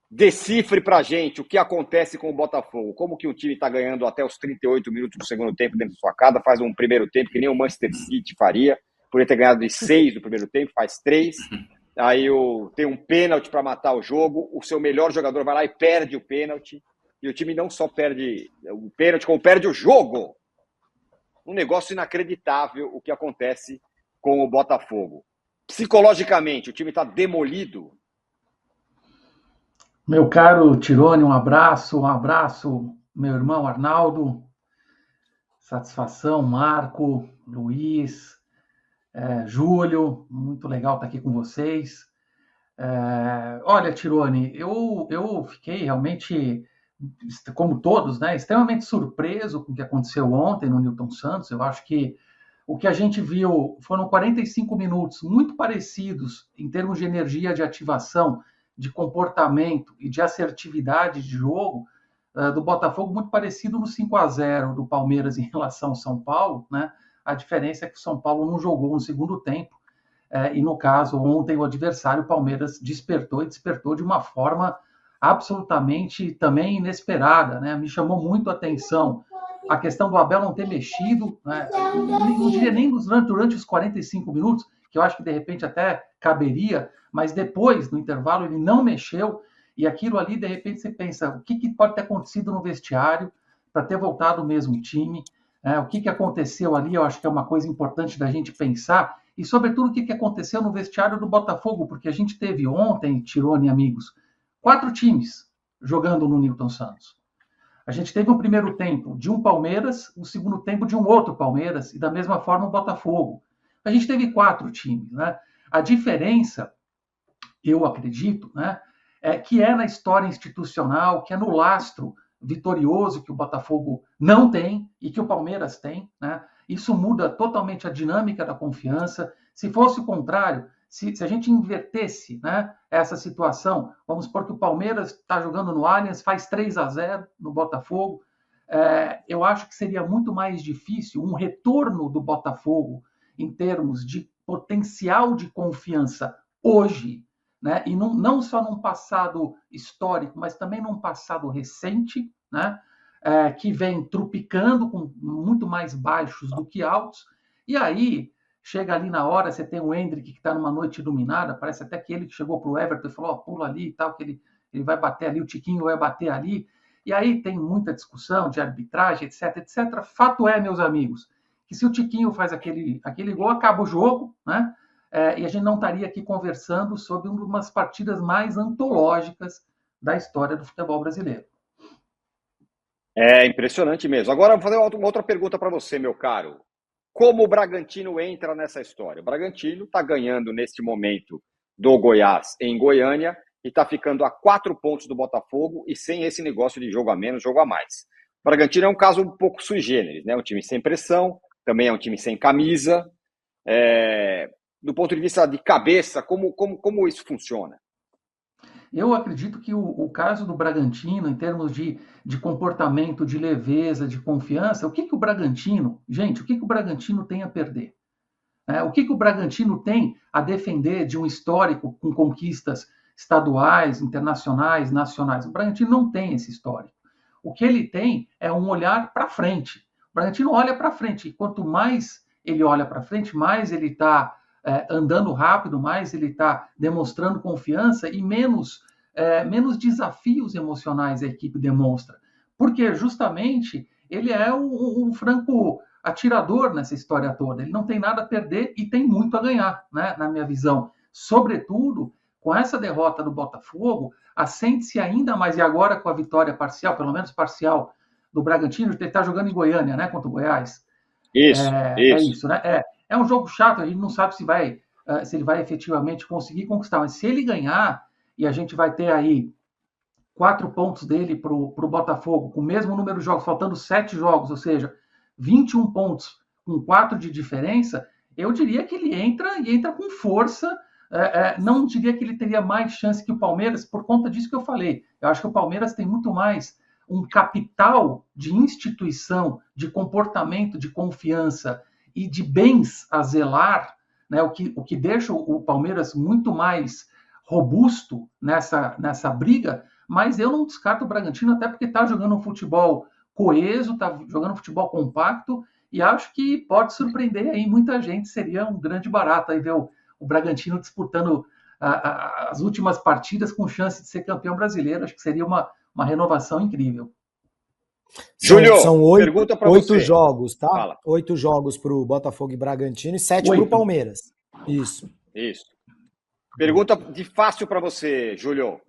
decifre pra gente o que acontece com o Botafogo. Como que o time está ganhando até os 38 minutos do segundo tempo dentro da sua casa, faz um primeiro tempo que nem o Manchester City faria. Poderia ter ganhado de 6 no primeiro tempo, faz 3. Aí tem um pênalti para matar o jogo. O seu melhor jogador vai lá e perde o pênalti. E o time não só perde o pênalti, como perde o jogo. Um negócio inacreditável o que acontece com o Botafogo. Psicologicamente, o time está demolido. Meu caro Tirone, um abraço, meu irmão Arnaldo, satisfação, Marco, Luiz, Júlio, muito legal estar aqui com vocês. Olha, Tirone, eu fiquei realmente, como todos, né, extremamente surpreso com o que aconteceu ontem no Newton Santos. Eu acho que o que a gente viu foram 45 minutos muito parecidos em termos de energia de ativação, de comportamento e de assertividade de jogo do Botafogo, muito parecido no 5-0 do Palmeiras em relação ao São Paulo, né? A diferença é que o São Paulo não jogou no segundo tempo, e no caso, ontem o adversário, o Palmeiras, despertou de uma forma absolutamente também inesperada, né? Me chamou muito a atenção a questão do Abel não ter mexido, né? Não diria nem durante os 45 minutos, que eu acho que de repente até caberia, mas depois, no intervalo, ele não mexeu, e aquilo ali, de repente, você pensa, o que pode ter acontecido no vestiário para ter voltado o mesmo time, né? O que aconteceu ali, eu acho que é uma coisa importante da gente pensar, e sobretudo o que aconteceu no vestiário do Botafogo, porque a gente teve ontem, Tirone e amigos, 4 times jogando no Newton Santos. A gente teve um primeiro tempo de um Palmeiras, um segundo tempo de um outro Palmeiras, e da mesma forma o Botafogo. A gente teve 4 times, né? A diferença, eu acredito, né, é que é na história institucional, que é no lastro vitorioso que o Botafogo não tem e que o Palmeiras tem, né? Isso muda totalmente a dinâmica da confiança. Se fosse o contrário, se a gente invertesse, né, essa situação, vamos supor que o Palmeiras está jogando no Allianz, faz 3-0 no Botafogo, eu acho que seria muito mais difícil um retorno do Botafogo em termos de potencial de confiança hoje, né? E não só num passado histórico, mas também num passado recente, né? Que vem trupicando com muito mais baixos do que altos, e aí chega ali na hora, você tem o Hendrick que está numa noite iluminada, parece até que ele que chegou para o Everton e falou, oh, pula ali e tal, que ele vai bater ali, o Tiquinho vai bater ali, e aí tem muita discussão de arbitragem, etc, etc. Fato é, meus amigos, que se o Tiquinho faz aquele gol, acaba o jogo, né? E a gente não estaria aqui conversando sobre uma das partidas mais antológicas da história do futebol brasileiro. É impressionante mesmo. Agora, vou fazer uma outra pergunta para você, meu caro. Como o Bragantino entra nessa história? O Bragantino está ganhando neste momento do Goiás em Goiânia e está ficando a 4 pontos do Botafogo e sem esse negócio de jogo a menos, jogo a mais. O Bragantino é um caso um pouco sui generis, né? Um time sem pressão, também é um time sem camisa. Do ponto de vista de cabeça, como isso funciona? Eu acredito que o caso do Bragantino, em termos de comportamento, de leveza, de confiança, o que o Bragantino, gente, o que o Bragantino tem a perder? O que o Bragantino tem a defender de um histórico com conquistas estaduais, internacionais, nacionais? O Bragantino não tem esse histórico. O que ele tem é um olhar para frente. O Bragantino olha para frente, e quanto mais ele olha para frente, mais ele está andando rápido, mais ele está demonstrando confiança e menos desafios emocionais a equipe demonstra. Porque justamente ele é um franco atirador nessa história toda. Ele não tem nada a perder e tem muito a ganhar, né, na minha visão. Sobretudo, com essa derrota do Botafogo, assente-se ainda mais, e agora com a vitória parcial, pelo menos parcial, do Bragantino, ele está jogando em Goiânia, né, contra o Goiás. Isso, É isso. isso, né? É um jogo chato, a gente não sabe se ele vai efetivamente conseguir conquistar, mas se ele ganhar, e a gente vai ter aí 4 pontos dele para o Botafogo, com o mesmo número de jogos, faltando 7 jogos, ou seja, 21 pontos com 4 de diferença, eu diria que ele entra com força. Não diria que ele teria mais chance que o Palmeiras, por conta disso que eu falei. Eu acho que o Palmeiras tem muito mais um capital de instituição, de comportamento, de confiança e de bens a zelar, né, o que deixa o Palmeiras muito mais robusto nessa briga mas eu não descarto o Bragantino, até porque está jogando um futebol coeso, está jogando um futebol compacto, e acho que pode surpreender aí muita gente. Seria um grande barato aí ver o Bragantino disputando as últimas partidas com chance de ser campeão brasileiro. Acho que seria uma renovação incrível. Júlio, São pergunta para oito você. jogos, tá? Fala. 8 jogos para o Botafogo e Bragantino e 7 para o Palmeiras. Isso. Pergunta de fácil para você, Júlio.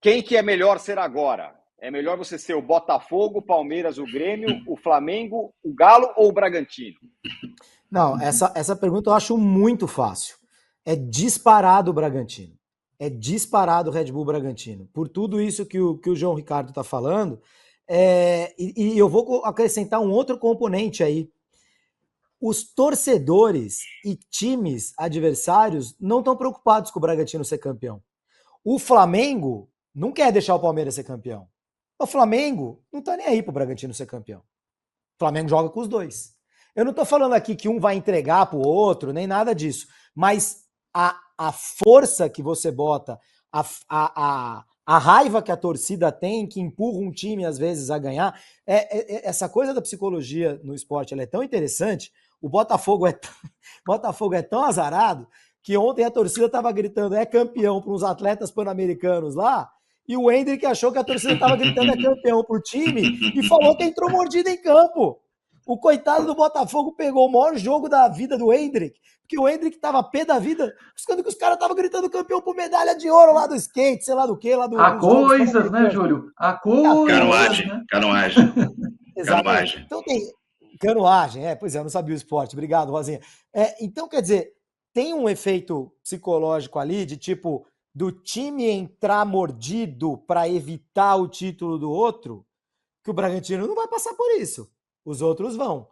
Quem que é melhor ser agora? É melhor você ser o Botafogo, o Palmeiras, o Grêmio, o Flamengo, o Galo ou o Bragantino? Não, essa pergunta eu acho muito fácil. É disparado o Bragantino. É disparado o Red Bull Bragantino. Por tudo isso que o João Ricardo está falando, e eu vou acrescentar um outro componente aí. Os torcedores e times adversários não estão preocupados com o Bragantino ser campeão. O Flamengo não quer deixar o Palmeiras ser campeão. O Flamengo não tá nem aí pro Bragantino ser campeão. O Flamengo joga com os dois. Eu não tô falando aqui que um vai entregar pro outro, nem nada disso. Mas a força que você bota, a raiva que a torcida tem, que empurra um time às vezes a ganhar, essa coisa da psicologia no esporte ela é tão interessante. O Botafogo é tão azarado que ontem a torcida estava gritando é campeão para uns atletas pan-americanos lá, e o Hendrick achou que a torcida estava gritando é campeão para o time e falou que entrou mordido em campo. O coitado do Botafogo pegou o maior jogo da vida do Hendrick, porque o Hendrick estava pé da vida, buscando que os caras estavam gritando campeão por medalha de ouro lá do skate, sei lá do que, lá do... Há coisas, né, Júlio? Há coisas, Canoagem. Exatamente. Então tem... Canoagem, pois é, eu não sabia o esporte. Obrigado, Rosinha. Então, quer dizer, tem um efeito psicológico ali de tipo do time entrar mordido para evitar o título do outro, que o Bragantino não vai passar por isso. Os outros vão.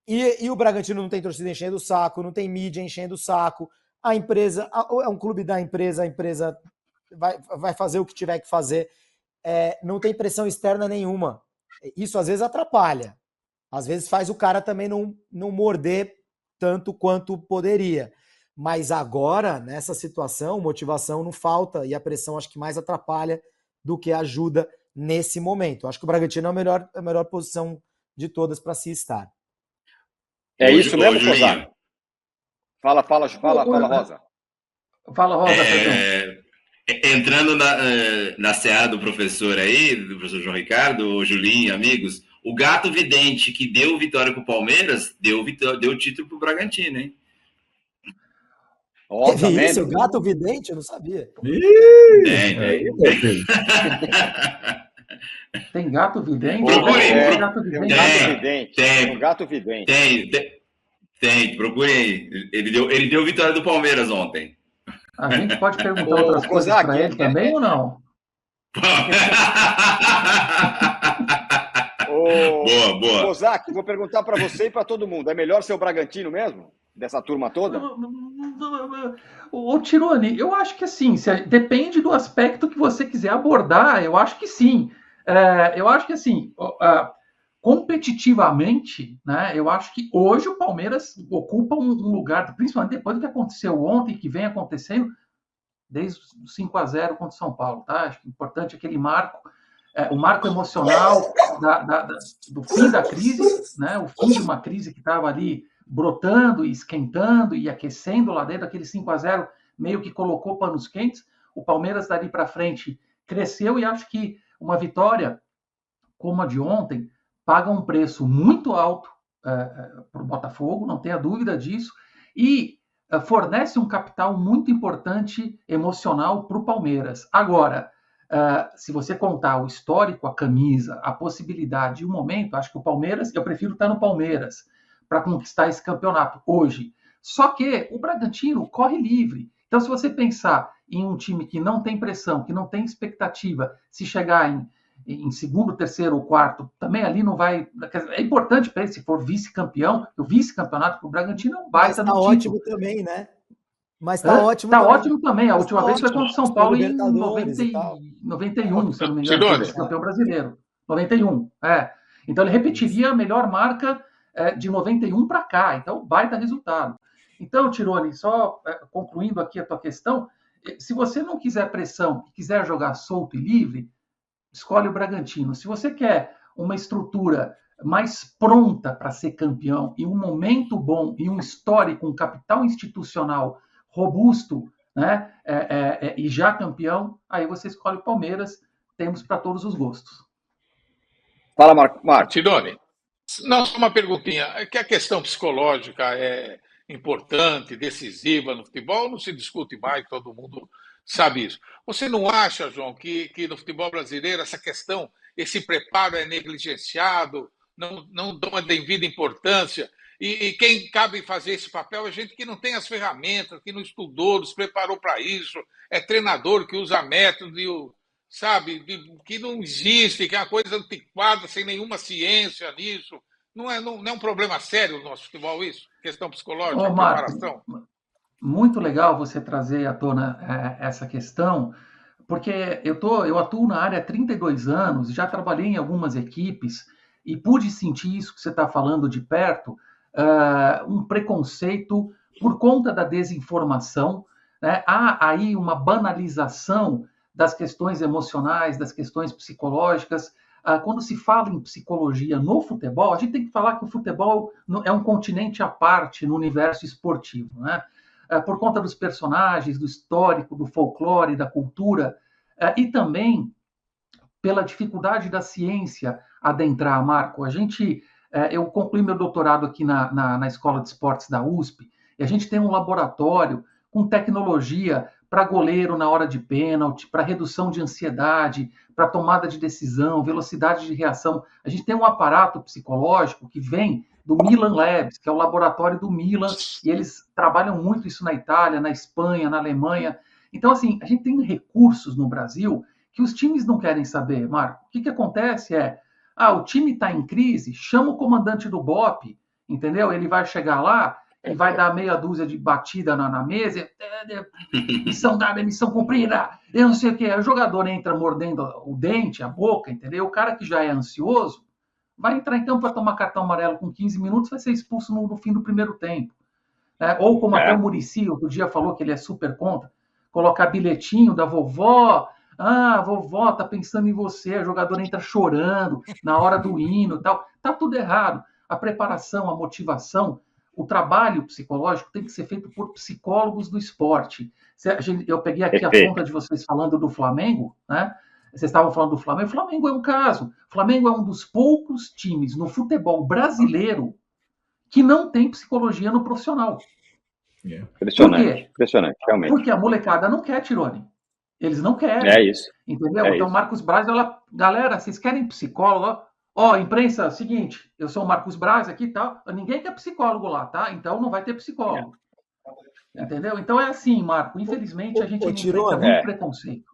E o Bragantino não tem torcida enchendo o saco, não tem mídia enchendo o saco. A empresa, é um clube da empresa, a empresa vai fazer o que tiver que fazer. Não tem pressão externa nenhuma. Isso às vezes atrapalha. Às vezes faz o cara também não morder tanto quanto poderia. Mas agora, nessa situação, motivação não falta e a pressão acho que mais atrapalha do que ajuda nesse momento. Acho que o Bragantino é a melhor posição de todas para se estar. É isso mesmo, Cosar? Fala, Rosa. Fala, Rosa. Entrando na seara do professor aí, do professor João Ricardo, Julinho, amigos, o gato vidente que deu vitória para o Palmeiras, deu título para o Bragantino, hein? Oh, tá isso, o gato vidente? Eu não sabia. Tem gato vidente? Tem um gato vidente. Tem, procure aí. Ele deu vitória do Palmeiras ontem. A gente pode perguntar outras coisas para ele também ou não? Boa. Kozak, vou perguntar para você e para todo mundo. É melhor ser o Bragantino mesmo? Dessa turma toda? Ô, Tironi, eu acho que assim, depende do aspecto que você quiser abordar, eu acho que sim. Eu acho que assim, competitivamente, né, eu acho que hoje o Palmeiras ocupa um lugar, principalmente depois do que aconteceu ontem, que vem acontecendo, desde o 5-0 contra o São Paulo, tá? Acho que é importante aquele marco, o marco emocional do fim da crise, né? O fim de uma crise que estava ali brotando e esquentando e aquecendo lá dentro, aquele 5-0 meio que colocou panos quentes. O Palmeiras dali para frente cresceu e acho que uma vitória como a de ontem paga um preço muito alto para o Botafogo, não tenha dúvida disso, e fornece um capital muito importante emocional para o Palmeiras. Agora, se você contar o histórico, a camisa, a possibilidade e o momento, acho que o Palmeiras, eu prefiro estar no Palmeiras para conquistar esse campeonato hoje. Só que o Bragantino corre livre. Então, se você pensar em um time que não tem pressão, que não tem expectativa, se chegar em segundo, terceiro ou quarto, também ali não vai... É importante para ele, se for vice-campeão, o vice-campeonato para o Bragantino é um baita no título. Mas tá ótimo também, né? Mas tá ótimo tá também. Ótimo também. A última vez foi contra o São Paulo em 91, se eu não me engano, foi vice-campeão brasileiro. 91, Então ele repetiria a melhor marca de 91 para cá. Então, baita resultado. Então, Tironi, só concluindo aqui a tua questão, se você não quiser pressão e quiser jogar solto e livre, escolhe o Bragantino. Se você quer uma estrutura mais pronta para ser campeão, e um momento bom, e um histórico, um capital institucional robusto, né, e já campeão, aí você escolhe o Palmeiras. Temos para todos os gostos. Fala, Marco. Tirone, não, só uma perguntinha. É que a questão psicológica é importante, decisiva no futebol, não se discute mais, todo mundo sabe isso. Você não acha, João, que no futebol brasileiro essa questão, esse preparo é negligenciado, não dão a devida importância? E quem cabe fazer esse papel é gente que não tem as ferramentas, que não estudou, não se preparou para isso, é treinador que usa método, sabe, que não existe, que é uma coisa antiquada, sem nenhuma ciência nisso. Não é um problema sério no nosso futebol isso? Questão psicológica, preparação? Muito legal você trazer à tona essa questão, porque eu atuo na área há 32 anos, já trabalhei em algumas equipes e pude sentir isso que você está falando de perto, um preconceito por conta da desinformação, né? Há aí uma banalização das questões emocionais, das questões psicológicas. Quando se fala em psicologia no futebol, a gente tem que falar que o futebol é um continente à parte no universo esportivo, né? Por conta dos personagens, do histórico, do folclore, da cultura, e também pela dificuldade da ciência adentrar, Marco. Eu concluí meu doutorado aqui na Escola de Esportes da USP, e a gente tem um laboratório com tecnologia para goleiro na hora de pênalti, para redução de ansiedade, para tomada de decisão, velocidade de reação. A gente tem um aparato psicológico que vem do Milan Labs, que é o laboratório do Milan, e eles trabalham muito isso na Itália, na Espanha, na Alemanha. Então, assim, a gente tem recursos no Brasil que os times não querem saber, Marco. O que acontece o time está em crise, chama o comandante do BOPE, entendeu? Ele vai chegar lá e vai dar meia dúzia de batida na mesa, missão dada, missão cumprida, eu não sei o que. O jogador entra mordendo o dente, a boca, entendeu? O cara que já é ansioso vai entrar em campo para tomar cartão amarelo com 15 minutos, vai ser expulso no fim do primeiro tempo. Ou como até o Muricy outro dia falou que ele é super contra, colocar bilhetinho da vovó. A vovó tá pensando em você, o jogador entra chorando na hora do hino e tal. Tá tudo errado. A preparação, a motivação, o trabalho psicológico tem que ser feito por psicólogos do esporte. Eu peguei aqui a conta de vocês falando do Flamengo, né? Vocês estavam falando do Flamengo. O Flamengo é um caso. O Flamengo é um dos poucos times no futebol brasileiro que não tem psicologia no profissional. Impressionante, impressionante, realmente. Porque a molecada não quer, Tirone. Eles não querem. É isso. Entendeu? Então, Marcos Braz, galera, vocês querem psicólogo? Imprensa, seguinte, eu sou o Marcos Braz aqui e tal. Ninguém quer psicólogo lá, tá? Então não vai ter psicólogo. Entendeu? Então é assim, Marco. Infelizmente, a gente enfrenta muito preconceito.